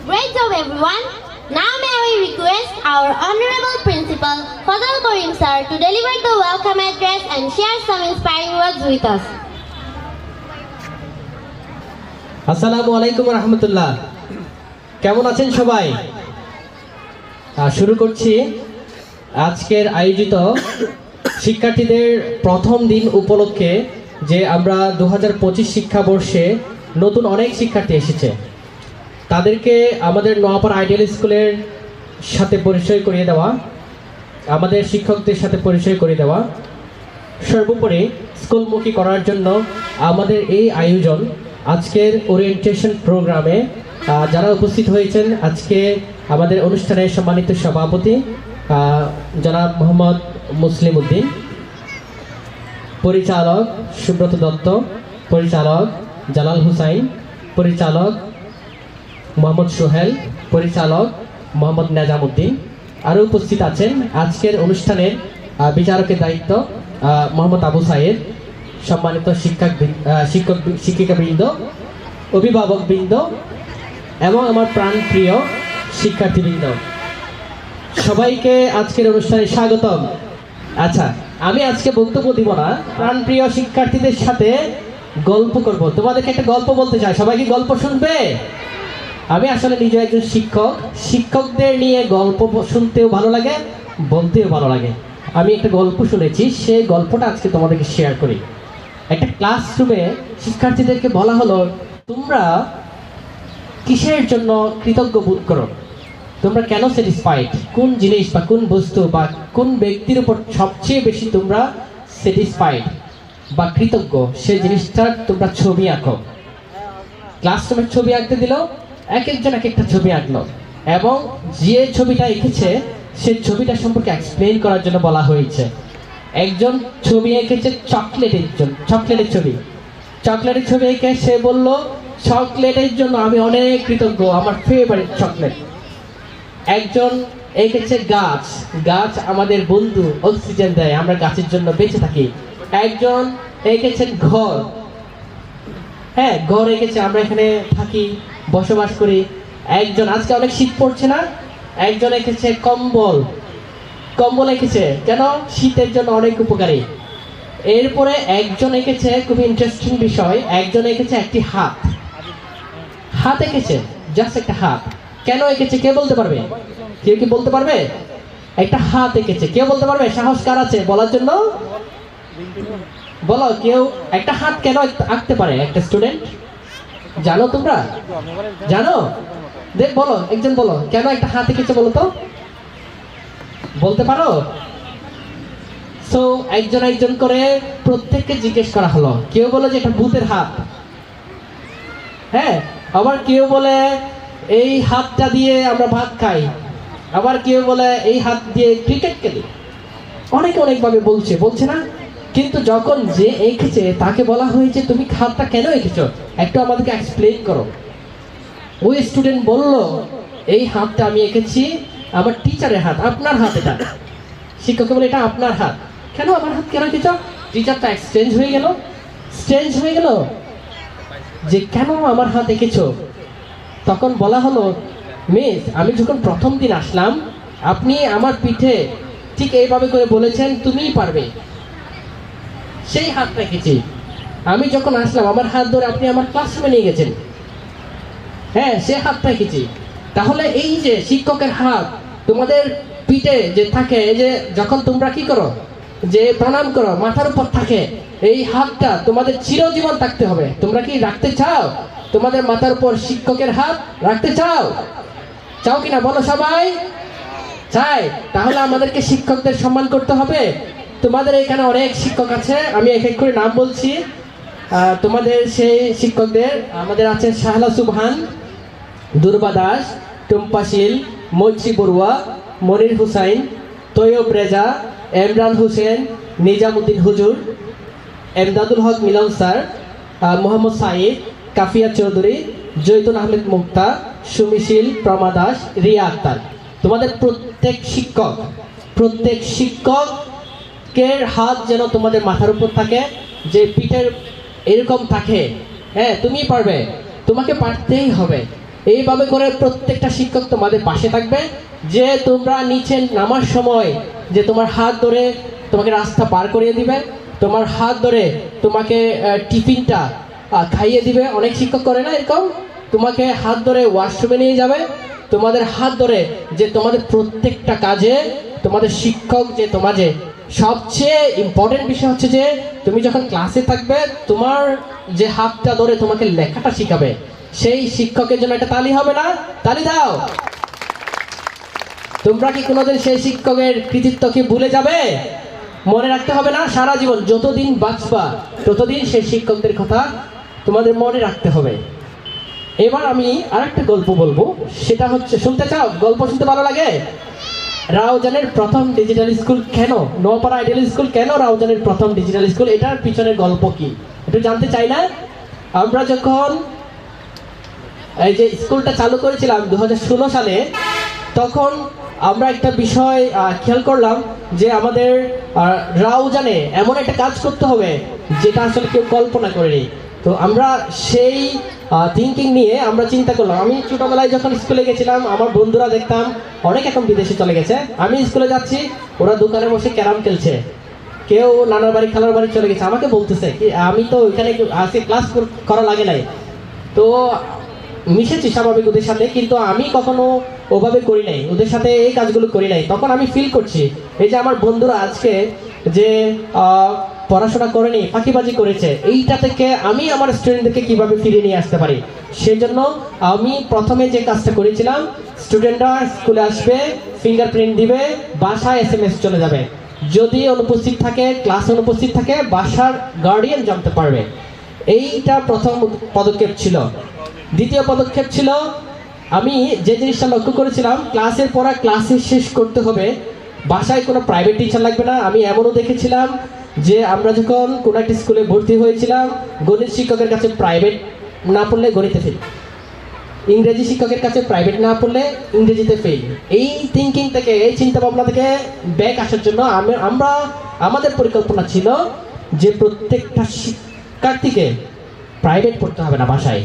Great job, everyone. Now may we request our Honorable Principal, Fadal Karim Sir, to deliver the welcome address and share some inspiring words with us. আসসালামু আলাইকুম রহমতুল্লাহ। কেমন আছেন সবাই? শুরু করছি আজকের আয়োজিত শিক্ষার্থীদের প্রথম দিন উপলক্ষে যে আমরা 2025 শিক্ষাবর্ষে নতুন অনেক শিক্ষার্থী এসেছে, তাদেরকে আমাদের নোয়াপাড়া আইডিয়াল স্কুলের সাথে পরিচয় করিয়ে দেওয়া, আমাদের শিক্ষকদের সাথে পরিচয় করিয়ে দেওয়া, সর্বোপরি স্কুলমুখী করার জন্য আমাদের এই আয়োজন। আজকের ওরিয়েন্টেশন প্রোগ্রামে যারা উপস্থিত হয়েছেন, আজকে আমাদের অনুষ্ঠানের সম্মানিত সভাপতি জনাব মোহাম্মদ মুসলিম উদ্দিন, পরিচালক সুব্রত দত্ত, পরিচালক জালাল হুসাইন, পরিচালক মোহাম্মদ সোহেল, পরিচালক মোহাম্মদ নাজামুদ্দিন। আরও উপস্থিত আছেন আজকের অনুষ্ঠানের বিচারকের দায়িত্ব মোহাম্মদ আবু সাইদ, সম্মানিত শিক্ষিকাবৃন্দ, অভিভাবকবৃন্দ এবং আমার প্রাণপ্রিয় শিক্ষার্থীবৃন্দ, সবাইকে আজকের অনুষ্ঠানে স্বাগতম। আচ্ছা, আমি আজকে বক্তব্য দিব না, প্রাণপ্রিয় শিক্ষার্থীদের সাথে গল্প করব। তোমাদেরকে একটা গল্প বলতে চাই, সবাই কি গল্প শুনবে? আমি আসলে নিজে একজন শিক্ষক, শিক্ষকদের নিয়ে গল্প শুনতেও ভালো লাগে, বলতেও ভালো লাগে। আমি একটা গল্প শুনেছি, সেই গল্পটা আজকে তোমাদেরকে শেয়ার করি। একটা ক্লাসরুমে শিক্ষার্থীদেরকে বলা হলো, তোমরা কিসের জন্য কৃতজ্ঞ বোধ করো, তোমরা কেন স্যাটিসফাইড, কোন জিনিস বা কোন বস্তু বা কোন ব্যক্তির উপর সবচেয়ে বেশি তোমরা স্যাটিসফাইড বা কৃতজ্ঞ, সেই জিনিসটার তোমরা ছবি আঁকো। ক্লাসরুমের ছবি আঁকতে দিল, এক একজন এক একটা ছবি আঁকলো এবং যে ছবিটা এঁকেছে সেই ছবিটা সম্পর্কে এক্সপ্লেইন করার জন্য বলা হয়েছে। একজন ছবি এঁকেছে চকলেটের ছবি। চকলেটের ছবি এঁকে সে বলল, চকলেটের জন্য আমি অনেক কৃতজ্ঞ, আমার ফেভারিট চকলেট। একজন এঁকেছে গাছ আমাদের বন্ধু, অক্সিজেন দেয়, আমরা গাছের জন্য বেঁচে থাকি। একজন এঁকেছেন ঘর এঁকেছে, আমরা এখানে থাকি, বসবাস করি। একজন, আজকে অনেক শীত পড়ছে না, একজন এঁকেছে কম্বল এঁকেছে, কেন? শীতের জন্য অনেক উপকারী। এরপরে একজন এঁকেছে, খুবই ইন্টারেস্টিং বিষয়, একজন এঁকেছে একটি হাত এঁকেছে, জাস্ট একটা হাত। কেন এঁকেছে কে বলতে পারবে? কেউ কি বলতে পারবে? একটা হাত এঁকেছে, কেউ বলতে পারবে? সাহস কার আছে বলার জন্য? বলো, কেউ একটা হাত কেন আঁকতে পারে? একটা স্টুডেন্ট জানো? তোমরা জানো? দেখ বলো, একজন বলো, কেন একটা হাত এঁকেছে বলো তো, বলতে পারো? সো একজন করে প্রত্যেককে জিজ্ঞেস করা হলো। কেউ বলে যে এটা ভূতের হাত, আবার কেউ বলে এই হাতটা দিয়ে আমরা ভাত খাই, আবার কেউ বলে এই হাত দিয়ে ক্রিকেট খেলি। অনেকভাবে বলছে না? কিন্তু যখন যে এঁকেছে তাকে বলা হয়েছে, তুমি হাতটা কেন এঁকেছো, একটু আমাদেরকে এক্সপ্লেইন করো। ওই স্টুডেন্ট বলল, এই হাতটা আমি এঁকেছি আমার টিচারের হাত। আপনার হাত এটা? শিক্ষক বলে, এটা আপনার হাত। কেন আমার হাত কেন এঁকেছ? টিচারটা স্ট্রেঞ্জ হয়ে গেল যে কেন আমার হাত এঁকেছো। তখন বলা হলো, মিস, আমি যখন প্রথম দিন আসলাম, আপনি আমার পিঠে ঠিক এইভাবে করে বলেছেন তুমিই পারবে, সেই হাতটা এঁকেছি। আমি যখন আসলাম, আমার হাত ধরে আপনি আমার ক্লাসরুমে নিয়ে গেছেন, সে হাতটা এঁকেছি। তাহলে এই যে শিক্ষকের হাত তোমাদের পিঠে যে থাকে, এই যে যখন তোমরা কি করো, যে প্রণাম করো, মাথার উপর থাকে, এই হাতটা তোমাদের চিরজীবন থাকতে হবে। তোমরা কি রাখতে চাও তোমাদের মাথার উপর শিক্ষকের হাত রাখতে চাও কিনা বলো? সবাই চাই। তাহলে আমাদেরকে শিক্ষকদের সম্মান করতে হবে। তোমাদের এখানে অনেক শিক্ষক আছে, আমি এক এক করে নাম বলছি। তোমাদের সেই শিক্ষকদের আমাদের আছে শাহলা সুবহান, দুর্বা দাস, টুম্পা শীল, মৈত্রী বড়ুয়া, মনির হুসাইন, তৈয়ব রেজা, ইমরান হোসেন, নিজামুদ্দিন হুজুর, এমদাদুল হক মিলন স্যার, মোহাম্মদ সাইদ, কাফিয়া চৌধুরী, জৈতুন আহমেদ মুক্তা, সুমিশীল, প্রমা দাস, রিয়া আক্তার। তোমাদের প্রত্যেক শিক্ষকের হাত যেন তোমাদের মাথার উপর থাকে, যে পিঠের এরকম থাকে। তুমি পারবে, তোমাকে পারতেই হবে। এইভাবে করে প্রত্যেকটা শিক্ষক তোমাদের পাশে থাকবে, যে তোমরা নিচে নামার সময় যে তোমার হাত ধরে তোমাকে রাস্তা পার করিয়ে দিবে, তোমার হাত ধরে তোমাকে টিফিনটা খাইয়ে দিবে। অনেক শিক্ষক করে না এরকম, তোমাকে হাত ধরে ওয়াশরুমে নিয়ে যাবে, তোমাদের হাত ধরে যে তোমাদের প্রত্যেকটা কাজে তোমাদের শিক্ষক যে তোমাদের সবচেয়ে ইম্পর্টেন্ট বিষয় হচ্ছে যে তুমি যখন ক্লাসে থাকবে তোমার যে হাতটা ধরে তোমাকে লেখাটা শিখাবে, সেই শিক্ষকের জন্য একটা তালি হবে না? তালি দাও। তোমরা কি কোনোদিন সেই শিক্ষকের কৃতিত্ব কি ভুলে যাবে? মনে রাখতে হবে না, সারা জীবন যতদিন বাঁচবা ততদিন সেই শিক্ষকদের কথা তোমাদের মনে রাখতে হবে। এবার আমি আরেকটা গল্প বলবো, সেটা হচ্ছে, শুনতে চাও? গল্প শুনতে ভালো লাগে? রাউজানের প্রথম ডিজিটাল স্কুল কেন, নোয়াপাড়া আইডিয়াল স্কুল কেন রাউজানের প্রথম ডিজিটাল স্কুল, এটার পিছনের গল্প কি একটু জানতে চাই না? আমরা যখন এই যে স্কুলটা চালু করেছিলাম 2016 সালে, তখন আমরা একটা বিষয় খেয়াল করলাম যে আমাদের রাউজানে এমন একটা কাজ করতে হবে যেটা আসলে কেউ কল্পনা করেনি। তো আমরা সেই থিঙ্কিং নিয়ে আমরা চিন্তা করলাম। আমি ছোটবেলায় যখন স্কুলে গেছিলাম, আমার বন্ধুরা দেখতাম অনেক এখন বিদেশে চলে গেছে, আমি স্কুলে যাচ্ছি ওরা দোকানে বসে ক্যারাম খেলছে, কেউ নানার বাড়ি খালার বাড়ি চলে গেছে, আমাকে বলতেছে কি আমি তো ওইখানে আজকে ক্লাস করা লাগে নাই। তো মিশেছি স্বাভাবিক ওদের সাথে, কিন্তু আমি কখনো ওভাবে করি নাই, ওদের সাথে এই কাজগুলো করি নাই। তখন আমি ফিল করছি এই যে আমার বন্ধুরা আজকে যে পড়াশোনা করেনি, ফাঁকিবাজি করেছে, এইটা থেকে আমি আমার স্টুডেন্টদেরকে কিভাবে ফিরিয়ে নিয়ে আসতে পারি। সেজন্য আমি প্রথমে যে কাজটা করেছিলাম, স্টুডেন্টরা স্কুলে আসবে, ফিঙ্গারপ্রিন্ট দিবে, বাসায় SMS চলে যাবে, যদি অনুপস্থিত থাকে, ক্লাসে অনুপস্থিত থাকে, বাসার গার্ডিয়ান জানতে পারবে। এইটা প্রথম পদক্ষেপ ছিল। দ্বিতীয় পদক্ষেপ ছিল, আমি যে জিনিসটা লক্ষ্য করেছিলাম, ক্লাসের পড়া ক্লাসে শেষ করতে হবে, বাসায় কোনো প্রাইভেট টিচার লাগবে না। আমি এমনও দেখেছিলাম যে আমরা যখন কোনো একটা স্কুলে ভর্তি হয়েছিলাম, গণিত শিক্ষকের কাছে প্রাইভেট না পড়লে গণিতে ফেল, ইংরেজি শিক্ষকের কাছে প্রাইভেট না পড়লে ইংরেজিতে ফেল। এই থিঙ্কিং থেকে, এই চিন্তা ভাবনা থেকে ব্যাক আসার জন্য আমাদের পরিকল্পনা ছিল যে প্রত্যেকটা শিক্ষার্থীকে প্রাইভেট পড়তে হবে না, বাসায়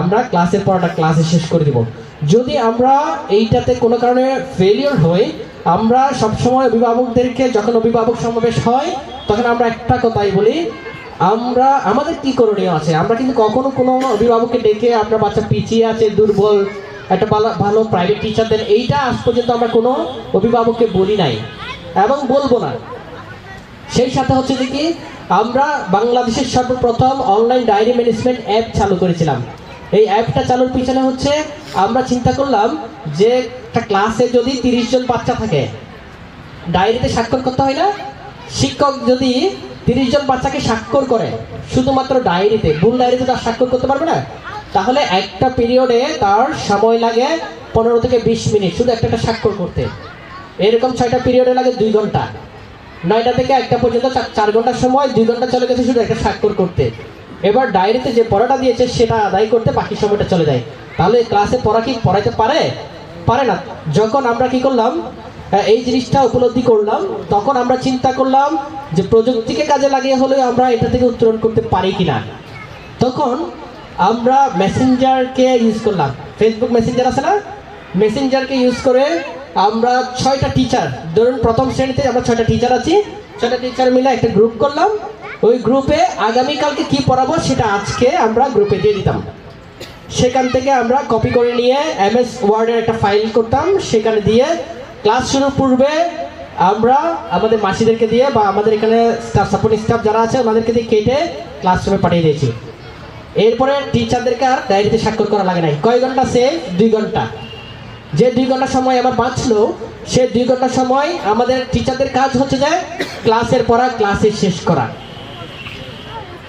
আমরা ক্লাসের পড়াটা ক্লাসে শেষ করে দিব। যদি আমরা এইটাতে কোনো কারণে ফেলিওর হই, আমরা সবসময় অভিভাবকদেরকে, যখন অভিভাবক সমাবেশ হয় তখন আমরা একটা কথাই বলি, আমাদের কি করণীয় আছে। আমরা কিন্তু কখনো কোনো অভিভাবককে ডেকে আপনার বাচ্চা পিছিয়ে আছে, দুর্বল, একটা ভালো প্রাইভেট টিচার দেন, এইটা আজ পর্যন্ত আমরা কোনো অভিভাবককে বলি নাই এবং বলবো না। সেই সাথে হচ্ছে যে কি, আমরা বাংলাদেশের সর্বপ্রথম অনলাইন ডায়েরি ম্যানেজমেন্ট অ্যাপ চালু করেছিলাম। এই অ্যাপটা চালুর পিছনে হচ্ছে আমরা চিন্তা করলাম যে একটা ক্লাসে যদি 30 জন বাচ্চা থাকে, ডায়েরিতে স্বাক্ষর করতে হয় না? শিক্ষক যদি 30 জন বাচ্চাকে স্বাক্ষর করে শুধুমাত্র ডায়েরিতে, ভুল ডায়েরিতে তার স্বাক্ষর করতে পারবে না, তাহলে একটা পিরিয়ডে তার সময় লাগে 15 থেকে 20 মিনিট শুধু একটা স্বাক্ষর করতে। এরকম 6টা পিরিয়ডে লাগে 2 ঘন্টা, 9টা থেকে 1টা পর্যন্ত 4 ঘন্টার সময়, 2 ঘন্টা চলে গেছে শুধু একটা স্বাক্ষর করতে। এবার ডায়েরিতে যে পড়াটা দিয়েছে সেটা আদায় করতে বাকি সময়টা চলে যায়। তাহলে ক্লাসে পড়া কি পড়াইতে পারে না। যখন আমরা কি করলাম, এই জিনিসটা উপলব্ধি করলাম, তখন আমরা চিন্তা করলাম যে প্রযুক্তিকে কাজে লাগিয়ে হলে আমরা এটা থেকে উত্তরণ করতে পারি কিনা। তখন আমরা মেসেঞ্জারকে ইউজ করলাম, ফেসবুক মেসেঞ্জার আছে না, মেসেঞ্জারকে ইউজ করে আমরা 6টা টিচার, ধরুন প্রথম শ্রেণীতে আমরা 6টা টিচার আছি, 6টা টিচার মিলে একটা গ্রুপ করলাম। ওই গ্রুপে আগামীকালকে কি পড়াবো সেটা আজকে আমরা গ্রুপে দিয়ে দিতাম। সেখান থেকে আমরা কপি করে নিয়ে MS ওয়ার্ডের একটা ফাইল করতাম, সেখানে দিয়ে ক্লাস শুরুর পূর্বে আমরা আমাদের মাসিদেরকে দিয়ে বা আমাদের এখানে স্টাফ, সাপোর্টিং স্টাফ যারা আছে ওনাদেরকে দিয়ে কেটে ক্লাসরুমে পাঠিয়ে দিয়েছি। এরপরে টিচারদেরকে আর ডায়েরিতে স্বাক্ষর করা লাগে নাই। কয় ঘন্টা সেভ? 2 ঘন্টা। যে 2 ঘন্টা সময় আমার বাঁচলো, সে 2 ঘন্টা সময় আমাদের টিচারদের কাজ হচ্ছে যে ক্লাসের পড়া ক্লাসে শেষ করা।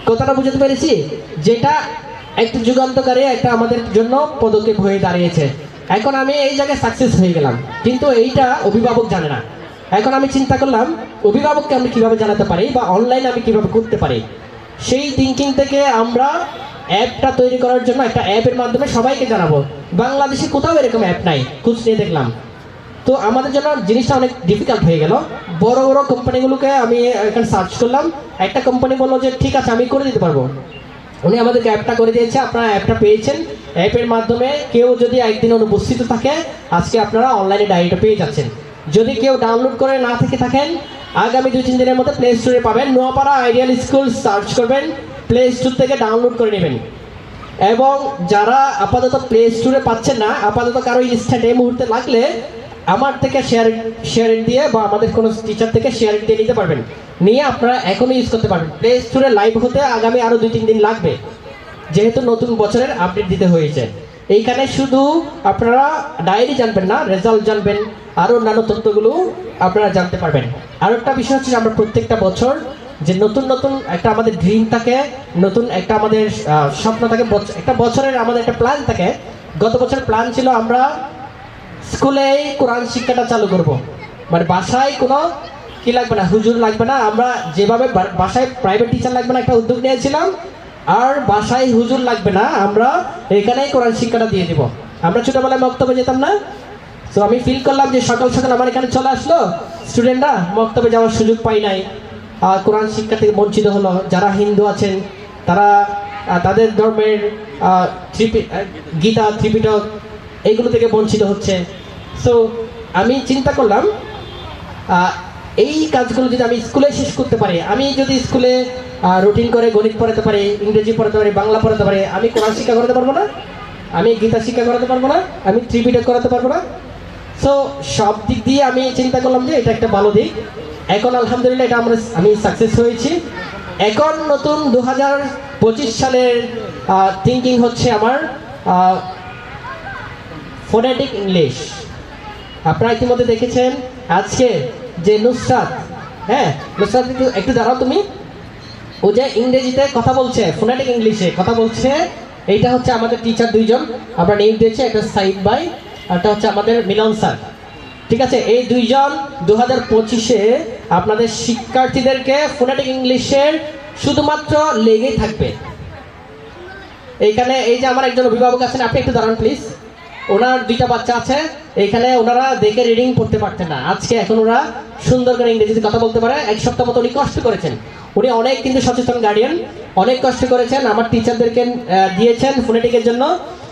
কথাটা বুঝতে পেরেছি? যেটা একটা যুগান্তকারী একটা আমাদের জন্য পদক্ষেপ হয়ে দাঁড়িয়েছে। এখন আমি এই জায়গায় সাকসেস হয়ে গেলাম, কিন্তু এইটা অভিভাবক জানে না। এখন আমি চিন্তা করলাম অভিভাবককে আমি কিভাবে জানাতে পারি বা অনলাইনে আমি কিভাবে করতে পারি। সেই থিঙ্কিং থেকে আমরা অ্যাপটা তৈরি করার জন্য একটা অ্যাপের মাধ্যমে সবাইকে জানাবো। বাংলাদেশে কোথাও এরকম অ্যাপ নাই, খোঁজ নিয়ে দেখলাম। তো আমাদের জন্য জিনিসটা অনেক ডিফিকাল্ট হয়ে গেল। বড় বড় কোম্পানিগুলোকে আমি এখানে সার্চ করলাম, একটা কোম্পানি বললো যে ঠিক আছে আমি করে দিতে পারবো। উনি আমাদেরকে অ্যাপটা করে দিয়েছে, আপনারা অ্যাপটা পেয়েছেন। অ্যাপের মাধ্যমে কেউ যদি একদিন অনুপস্থিত থাকে, আজকে আপনারা অনলাইনে ডায়েরিটা পেয়ে যাচ্ছেন। যদি কেউ ডাউনলোড করে না থেকে থাকেন, আগামী 2-3 দিনের মধ্যে প্লে স্টোরে পাবেন। নোয়াপাড়া আইডিয়াল স্কুল সার্চ করবেন, প্লে স্টোর থেকে ডাউনলোড করে নেবেন। এবং যারা আপাতত প্লে স্টোরে পাচ্ছেন না, আপাতত কারো ইনস্ট্যান্ট এই মুহূর্তে লাগলে আমার থেকে শেয়ার দিয়ে বা আমাদের কোনো টিচার থেকে শেয়ার দিয়ে নিতে পারবেন, নিয়ে আপনারা এখনই ইউজ করতে পারবেন। প্লে স্টোরে লাইভ হতে আগামী আরও 2-3 দিন লাগবে, যেহেতু নতুন বছরের আপডেট দিতে হয়েছে। এইখানে শুধু আপনারা ডায়েরি জানবেন না, রেজাল্ট জানবেন, আরও অন্যান্য তথ্যগুলো আপনারা জানতে পারবেন। আর একটা বিষয় হচ্ছে যে আমরা প্রত্যেকটা বছর যে নতুন নতুন একটা আমাদের ড্রিম থাকে, নতুন একটা আমাদের স্বপ্ন থাকে, একটা বছরের আমাদের একটা প্ল্যান থাকে। গত বছর প্ল্যান ছিল আমরা স্কুলেই কোরআন শিক্ষাটা চালু করব, মানে বাসায় কোনো কি লাগবে না, হুজুর লাগবে না। আমরা যেভাবে বাসায় প্রাইভেট টিচার লাগবে না একটা উদ্যোগ নিয়েছিলাম, আর বাসায় হুজুর লাগবে না, আমরা এখানেই কোরআন শিক্ষাটা দিয়ে দিব। আমরা ছোটবেলায় মক্তবে যেতাম না, তো আমি ফিল করলাম যে সকাল সকাল আমার এখানে চলে আসলো স্টুডেন্টরা, মক্তবে যাওয়ার সুযোগ পাই নাই, কোরআন শিক্ষা থেকে বঞ্চিত হলো। যারা হিন্দু আছেন তারা তাদের ধর্মের গীতা, ত্রিপিটক এইগুলো থেকে বঞ্চিত হচ্ছে। সো আমি চিন্তা করলাম এই কাজগুলো যদি আমি স্কুলে শেষ করতে পারি, আমি যদি স্কুলে রুটিন করে গণিত পড়াতে পারি, ইংরেজি পড়াতে পারি, বাংলা পড়াতে পারি, আমি কোরআন শিক্ষা করাতে পারবো না? আমি গীতা শিক্ষা করাতে পারবো না? আমি ত্রিপিটক করাতে পারবো না? সো সব দিক দিয়ে আমি চিন্তা করলাম যে এটা একটা ভালো দিক। এখন আলহামদুলিল্লাহ এটা আমি সাকসেস হয়েছি। এখন নতুন 2025 সালের থিঙ্কিং হচ্ছে আমার ফোনেটিক ইংলিশ। আপনারা ইতিমধ্যে দেখেছেন আজকে যে নুসরাত, হ্যাঁ নুসরাত একটু দাঁড়াও তুমি, ও যে ইংরেজিতে কথা বলছে, ফোনেটিক ইংলিশে কথা বলছে, এইটা হচ্ছে আমাদের টিচার দুইজন আমরা নেম দিয়েছি, একটা সাইদ ভাই আর একটা হচ্ছে আমাদের মিলন স্যার। ঠিক আছে, এই দুইজন 2025-এ আপনাদের শিক্ষার্থীদেরকে ফোনেটিক ইংলিশের শুধুমাত্র লেগেই থাকবে। এইখানে এই যে আমার একজন অভিভাবক আছেন, আপনি একটু দাঁড়ান প্লিজ। ওনার 2টা বাচ্চা আছে, এইখানে ওনারা দেখে রিডিং পড়তে পারতেন না, আজকে এখন ওরা সুন্দর করে ইংরেজিতে কথা বলতে পারে। 1 সপ্তাহ মতো উনি কষ্ট করেছেন, উনি অনেক কিন্তু সচেতন গার্ডিয়ান, অনেক কষ্ট করেছেন, আমার টিচারদেরকে দিয়েছেন ফোনেটিকের জন্য।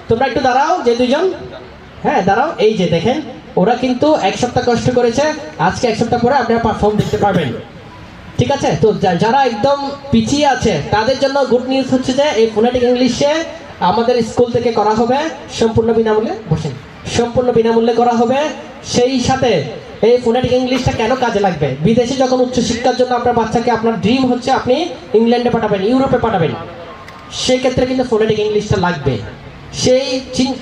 তোমরা একটু দাঁড়াও যে দুইজন, হ্যাঁ দাঁড়াও। এই যে দেখেন ওরা কিন্তু 1 সপ্তাহ কষ্ট করেছে, আজকে 1 সপ্তাহ পরে আপনারা পারফর্ম দেখতে পারবেন। ঠিক আছে, তো যারা একদম পিছিয়ে আছে তাদের জন্য গুড নিউজ হচ্ছে যে এই ফোনেটিক ইংলিশে আমাদের স্কুল থেকে করা হবে সম্পূর্ণ বিনামূল্যে। বসেন, সম্পূর্ণ বিনামূল্যে করা হবে। সেই সাথে এই ফোনেটিক ইংলিশটা কেন কাজে লাগবে, বিদেশে যখন উচ্চশিক্ষার জন্য আপনার বাচ্চাকে, আপনার ড্রিম হচ্ছে আপনি ইংল্যান্ডে পাঠাবেন, ইউরোপে পাঠাবেন, সেক্ষেত্রে কিন্তু ফোনেটিক ইংলিশটা লাগবে। সেই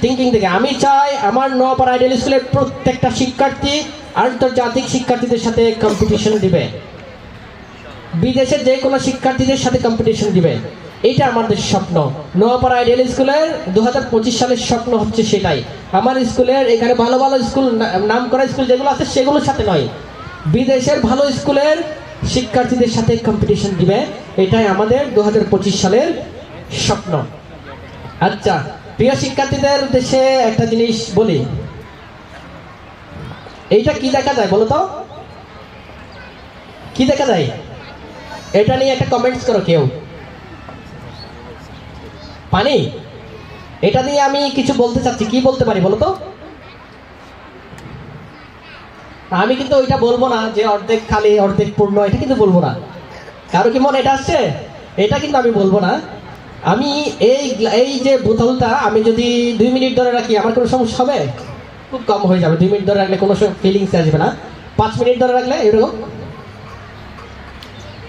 থিঙ্কিং থেকে আমি চাই আমার নোয়াপাড়া আইডিয়াল স্কুলের প্রত্যেকটা শিক্ষার্থী আন্তর্জাতিক শিক্ষার্থীদের সাথে কম্পিটিশন দিবে, বিদেশের যে কোনো শিক্ষার্থীদের সাথে কম্পিটিশন দিবে। এটা আমাদের স্বপ্ন। নোয়াপাড়া আইডিয়াল স্কুলের 2025 সালের স্বপ্ন হচ্ছে সেটাই। আমার স্কুলের এখানে ভালো ভালো স্কুল, নাম করা স্কুল যেগুলো আছে সেগুলোর সাথে নয়, বিদেশের ভালো স্কুলের শিক্ষার্থীদের সাথে কম্পিটিশন দিবে। এটাই আমাদের 2025 সালের স্বপ্ন। আচ্ছা, প্রিয় শিক্ষার্থীদের উদ্দেশ্যে একটা জিনিস বলি, এইটা কি দেখা যায় বলো তো, কি দেখা যায়? এটা নিয়ে একটা কমেন্টস করো কেউ। পানি, এটা নিয়ে আমি কিছু বলতে চাচ্ছি, কি বলতে পারি বলো তো? আমি কিন্তু ওইটা বলবো না যে অর্ধেক খালি অর্ধেক পূর্ণ, এটা কিন্তু বলবো না। কারো কি মনে এটা আসছে? এটা কিন্তু আমি বলবো না। আমি এই যে বোতলটা আমি যদি 2 মিনিট ধরে রাখি আমার কোনো সমস্যা হবে? খুব কম হয়ে যাবে। 2 মিনিট ধরে রাখলে কোনো ফিলিংস আসবে না। 5 মিনিট ধরে রাখলে এরকম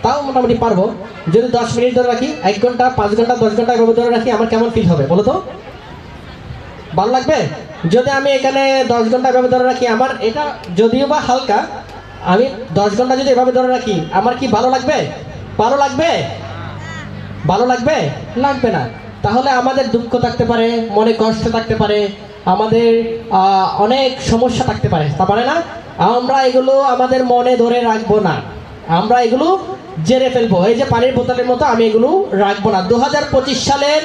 তাও মোটামুটি পারবো। যদি 10 মিনিট ধরে রাখি, 1 ঘন্টা, 5 ঘন্টা, 10 ঘন্টা এভাবে ধরে রাখি, আমার কেমন ফিল হবে বলো তো? ভালো লাগবে? যদি আমি এখানে 10 ঘন্টা এভাবে ধরে রাখি, আমার এটা যদিও বা হালকা, আমি 10 ঘন্টা যদি এভাবে ধরে রাখি আমার কি ভালো লাগবে? ভালো লাগবে? ভালো লাগবে? লাগবে না। তাহলে আমাদের দুঃখ থাকতে পারে, মনে কষ্ট থাকতে পারে, আমাদের অনেক সমস্যা থাকতে পারে, তা পারে না? আমরা এগুলো আমাদের মনে ধরে রাখবো না, আমরা এগুলো জেরে ফেলবো। এই যে পানির বোতলের মতো আমি এগুলো রাখবো না। 2025 সালের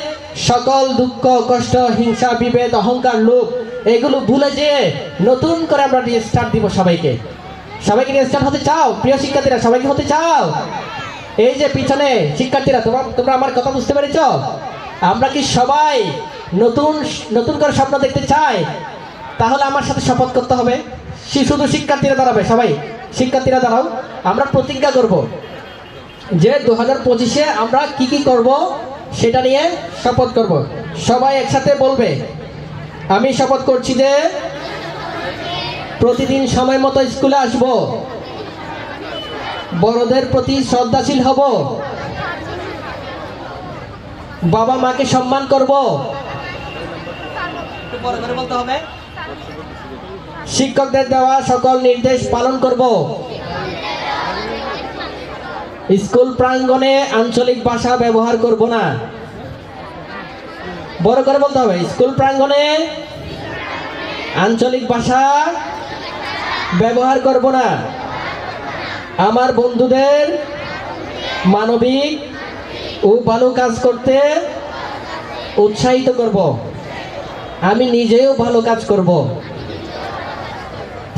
সকল দুঃখ, কষ্ট, হিংসা, বিভেদ, অহংকার, লোভ এগুলো ভুলে যেয়ে নতুন করে আমরা রিস্টার্ট দিব। সবাইকে রিস্টার্ট হতে চাও? প্রিয় শিক্ষার্থীরা, সবাইকে হতে চাও? এই যে পিছনে শিক্ষার্থীরা, তোমরা আমার কথা বুঝতে পেরেছ? আমরা কি সবাই নতুন নতুন করে স্বপ্ন দেখতে চাই? তাহলে আমার সাথে শপথ করতে হবে। শুধু শিক্ষার্থীরা দাঁড়াবে, সবাই শিক্ষার্থীরা দাঁড়াও। আমরা প্রতিজ্ঞা করব যে 2025-এ আমরা কি কি করব সেটা নিয়ে শপথ করব। সবাই একসাথে বলবে, আমি শপথ করছি যে প্রতিদিন সময় মতো স্কুলে আসব, বড়দের প্রতি শ্রদ্ধাশীল হব, বাবা মাকে সম্মান করব, বলতে হবে, শিক্ষকদের দেওয়া সকল নির্দেশ পালন করব, স্কুল প্রাঙ্গণে আঞ্চলিক ভাষা ব্যবহার করব না। বড় করে বলতে হবে, স্কুল প্রাঙ্গণে আঞ্চলিক ভাষা ব্যবহার করব না। আমার বন্ধুদের মানবিক ও ভালো কাজ করতে উৎসাহিত করব। আমি নিজেও ভালো কাজ করব।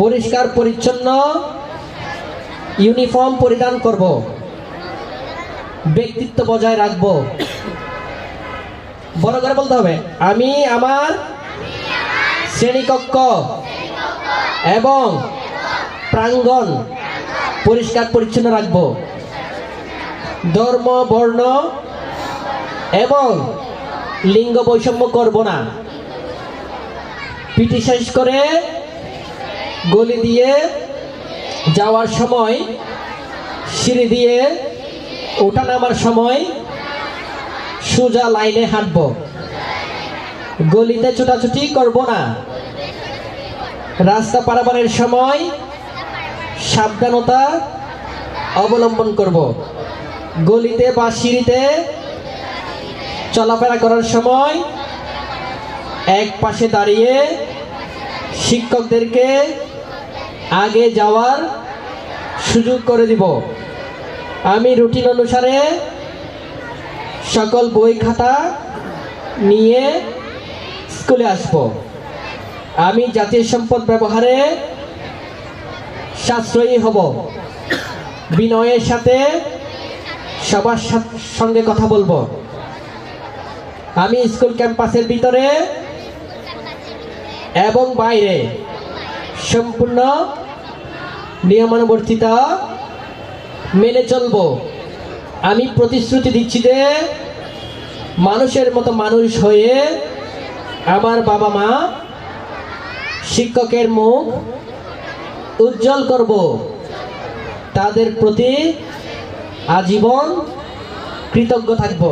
পরিষ্কার পরিচ্ছন্ন ইউনিফর্ম পরিধান করব। ব্যক্তিত্ব বজায় রাখব। বড় করে বলতে হবে, আমি আমার শ্রেণীকক্ষ এবং প্রাঙ্গণ পরিষ্কার পরিচ্ছন্ন রাখব। ধর্ম, বর্ণ এবং লিঙ্গ বৈষম্য করব না। পিটি শেষ করে গলি দিয়ে যাওয়ার সময়, সিঁড়ি দিয়ে ওঠা নামার সময় সোজা লাইনে হাঁটব। গলিতে ছোটাছুটি করব না। রাস্তা পারাপারের সময় সাবধানতা অবলম্বন করব। গলিতে বা সিঁড়িতে চলাফেরা করার সময় এক পাশে দাঁড়িয়ে শিক্ষকদেরকে আগে যাওয়ার সুযোগ করে দিব। আমি রুটিন অনুসারে সকল বই খাতা নিয়ে স্কুলে আসব। আমি জাতীয় সম্পদ ব্যবহারে সাশ্রয়ী হব। বিনয়ের সাথে সবার সঙ্গে কথা বলবো। আমি স্কুল ক্যাম্পাসের ভিতরে এবং বাইরে সম্পূর্ণ নিয়মানুবর্তিতা মেনে চলব। আমি প্রতিশ্রুতি দিচ্ছি যে মানুষের মতো মানুষ হয়ে আমার বাবা মা, শিক্ষকের মুখ উজ্জ্বল করব। তাদের প্রতি আজীবন কৃতজ্ঞ থাকব।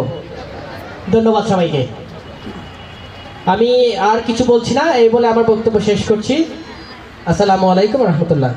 ধন্যবাদ সবাইকে। আমি আর কিছু বলছি না, এই বলে আমার বক্তব্য শেষ করছি। আসসালামু আলাইকুম রহমতুল্লাহ।